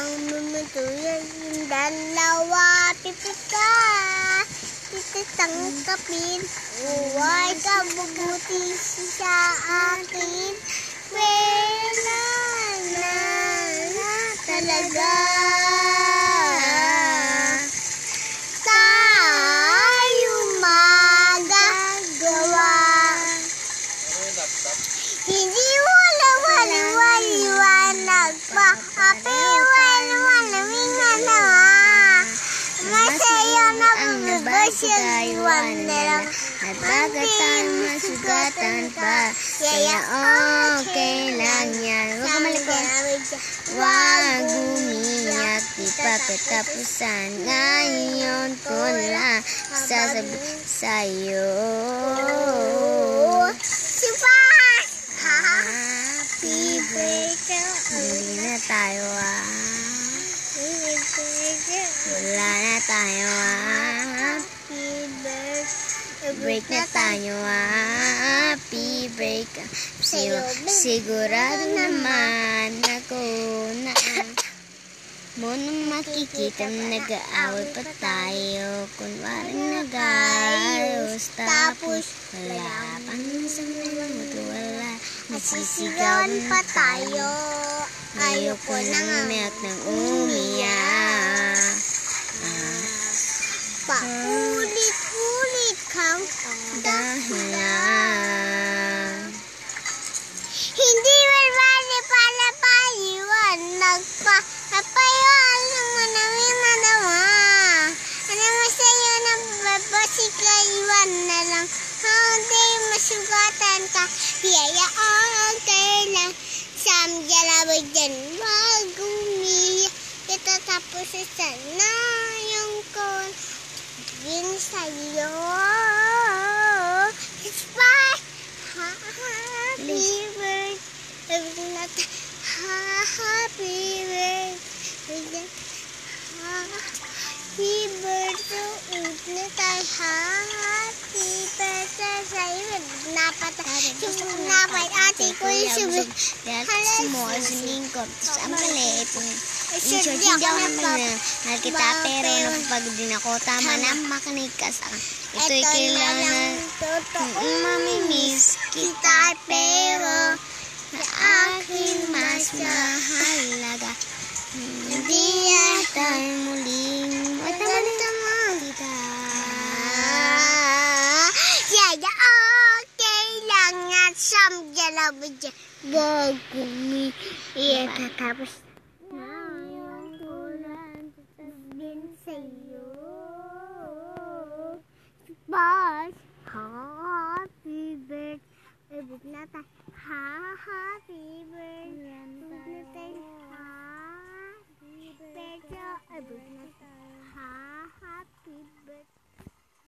ang mumutuyan yung dalawa. Pipika, titangkapin. Huwag ka mabuti sa akin. Wala na talaga. Tayo magagawa. Hindi wala-waliwanag pa. Kapiwala-walaming masaya na bumabasyawan na lang. At bakit tayo masugatan pa? Kaya okay lang yan. Huwag ka malikot. Huwag umiyak. Di pa katapusan. Ngayon ko lang sasabihin sa'yo. Happy birthday. Hindi na tayo wala na tayo happy birthday. Break na tayo happy break. Sigurado naman ako na nung makikita nag-aaway pa tayo. Kunwari nag-ayos tapos wala pang isang wala. Nasisigawan pa tayo. Ayoko nang umiyak nang umiyak. Paulit-ulit kang dahilan. Hindi wala pala paliwanag pa. Napayaan mo namin madawa. Ano masaya na babasikaiwan na lang. Hindi masugatan ka. Yaya okay lang. Samjala dyan. Wag umiyak. Kita tapos sana yung kon. Yun sa'yo. It's fine. Happy birthday. Happy birthday. Happy birthday. Happy birthday sa'yo. Napat ate ko yung subit. Small, singing ko. Tapos ang maliit. Hindi ako naman nakita pero napapagod din ako. Tama na makinig ka sa akin. Ito'y kailangan mamimiss kita pero sa akin mas mahalaga. Hindi yata muling matamang kita. Yaya okay lang at samjala dyan. Wag umiyak tapos Bye. Happy birthday. Happy birthday. Happy birthday.